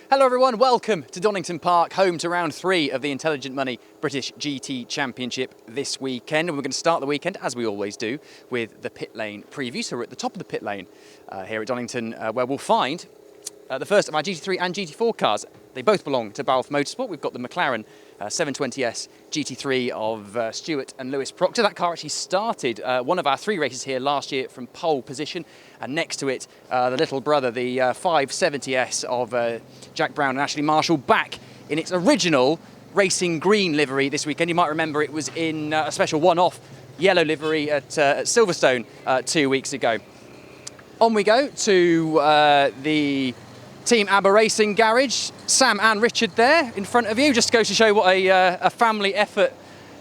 Hello everyone, welcome to Donington Park, home to round 3 of the Intelligent Money British GT Championship this weekend. And we're going to start the weekend, as we always do, with the pit lane preview. So we're at the top of the pit lane here at Donington, where we'll find the first of our GT3 and GT4 cars. They both belong to SRO Motorsport. We've got the McLaren 720S GT3 of Stuart and Lewis Proctor. That car actually started one of our 3 races here last year from pole position, and next to it the little brother, the 570S of Jack Brown and Ashley Marshall, back in its original racing green livery this weekend. You might remember it was in a special one-off yellow livery at Silverstone 2 weeks ago. On we go to the Team ABBA Racing Garage. Sam and Richard there in front of you. Just goes to show what a family effort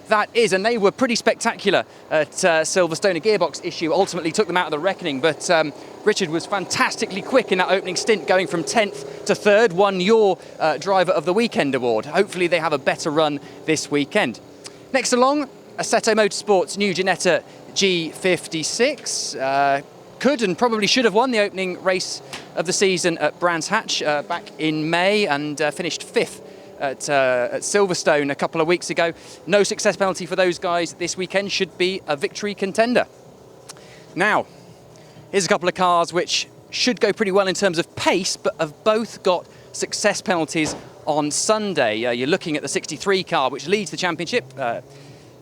that is. And they were pretty spectacular at Silverstone. A gearbox issue ultimately took them out of the reckoning. But Richard was fantastically quick in that opening stint, going from 10th to 3rd, won your Driver of the Weekend award. Hopefully they have a better run this weekend. Next along, SRO Motorsports new Ginetta G56. Could and probably should have won the opening race of the season at Brands Hatch back in May, and finished 5th at Silverstone a couple of weeks ago. No success penalty for those guys this weekend. Should be a victory contender. Now, here's a couple of cars which should go pretty well in terms of pace, but have both got success penalties on Sunday. You're looking at the 63 car, which leads the championship.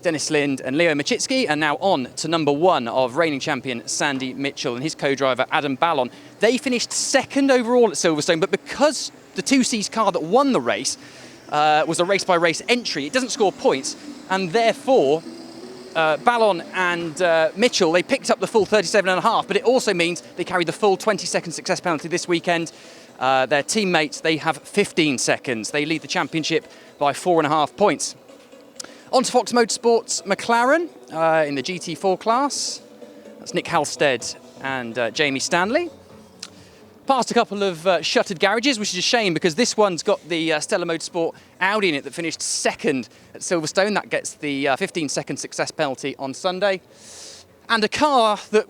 Dennis Lind and Leo Machitsky, and now on to number 1 of reigning champion Sandy Mitchell and his co-driver Adam Ballon. They finished 2nd overall at Silverstone, but because the 2C's car that won the race was a race-by-race entry, it doesn't score points, and therefore Ballon and Mitchell, they picked up the full 37.5, but it also means they carry the full 20-second success penalty this weekend. Their teammates, they have 15 seconds. They lead the championship by 4.5 points. On to Fox Motorsports McLaren in the GT4 class. That's Nick Halstead and Jamie Stanley. Past a couple of shuttered garages, which is a shame because this one's got the Stella Motorsport Audi in it that finished 2nd at Silverstone. That gets the 15-second success penalty on Sunday. And a car that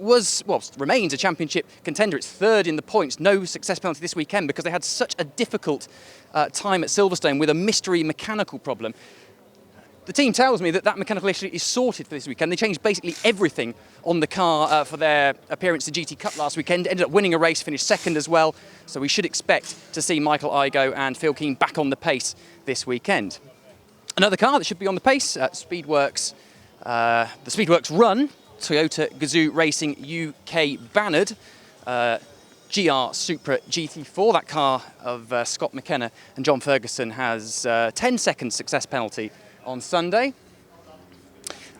remains a championship contender. It's 3rd in the points. No success penalty this weekend because they had such a difficult time at Silverstone with a mystery mechanical problem. The team tells me that mechanical issue is sorted for this weekend. They changed basically everything on the car for their appearance at GT Cup last weekend. Ended up winning a race, finished 2nd as well. So we should expect to see Michael Igoe and Phil Keane back on the pace this weekend. Another car that should be on the pace, Speedworks, the Speedworks Run, Toyota Gazoo Racing UK bannered GR Supra GT4. That car of Scott McKenna and John Ferguson has 10-second success penalty on Sunday.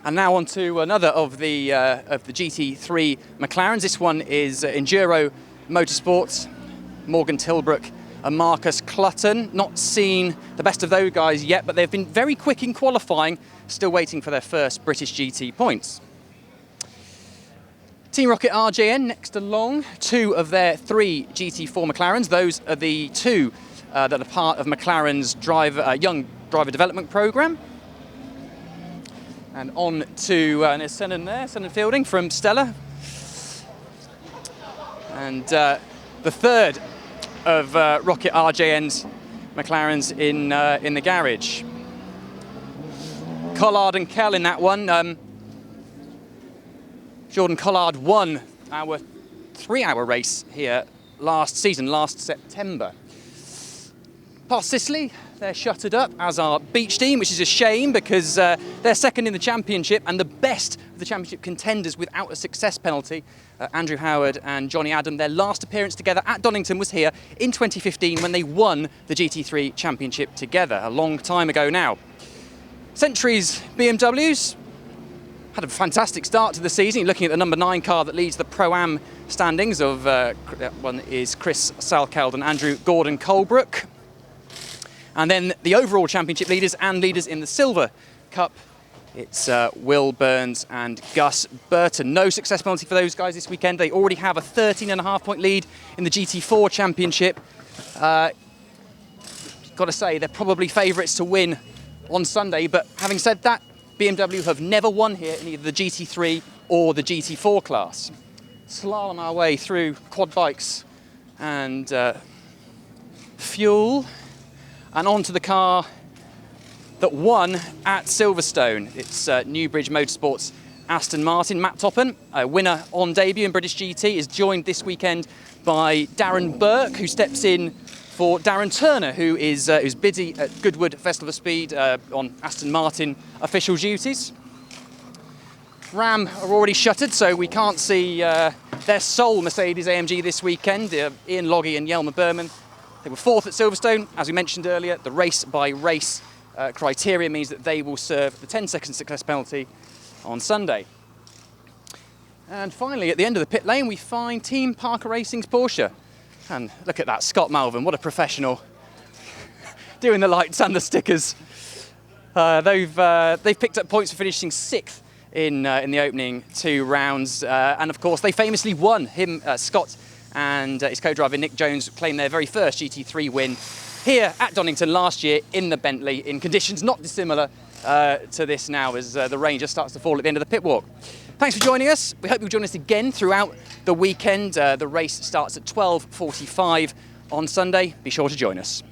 And now on to another of the GT3 McLarens. This one is Enduro Motorsports, Morgan Tilbrook and Marcus Clutton. Not seen the best of those guys yet, but they've been very quick in qualifying, still waiting for their first British GT points. Team Rocket RJN next along, 2 of their 3 GT4 McLarens. Those are the 2 that are part of McLaren's young driver development programme. And on to there's Senan Fielding from Stella. And the 3rd of Rocket RJN's McLarens in the garage. Collard and Kell in that one. Jordan Collard won our 3-hour race here last September. Past Sicily, they're shuttered up, as are Beach Team, which is a shame because they're 2nd in the championship and the best of the championship contenders without a success penalty. Andrew Howard and Johnny Adam, their last appearance together at Donington was here in 2015 when they won the GT3 championship together, a long time ago now. Century's BMWs had a fantastic start to the season. You're looking at the number 9 car that leads the Pro-Am standings of, that one is Chris Salkeld and Andrew Gordon Colebrook. And then the overall championship leaders and leaders in the Silver Cup, it's Will Burns and Gus Burton. No success penalty for those guys this weekend. They already have a 13.5 point lead in the GT4 championship. Got to say, they're probably favourites to win on Sunday, but having said that, BMW have never won here in either the GT3 or the GT4 class. Slalom our way through quad bikes and fuel, and onto the car that won at Silverstone. It's Newbridge Motorsports Aston Martin. Matt Topham, a winner on debut in British GT, is joined this weekend by Darren Burke, who steps in for Darren Turner, who's busy at Goodwood Festival of Speed on Aston Martin official duties. Ram are already shuttered, so we can't see their sole Mercedes AMG this weekend. Ian Loggy and Yelmer Berman. They were fourth at Silverstone. As we mentioned earlier, the race-by-race criteria means that they will serve the 10-second success penalty on Sunday. And finally, at the end of the pit lane, we find Team Parker Racing's Porsche. And look at that, Scott Malvern, what a professional, doing the lights and the stickers. They've picked up points for finishing 6th in the opening 2 rounds. And of course, they famously won. Scott and his co-driver Nick Jones claimed their very first GT3 win here at Donington last year in the Bentley, in conditions not dissimilar to this now, as the rain just starts to fall at the end of the pit walk. Thanks for joining us. We hope you'll join us again throughout the weekend. The race starts at 12:45 on Sunday. Be sure to join us.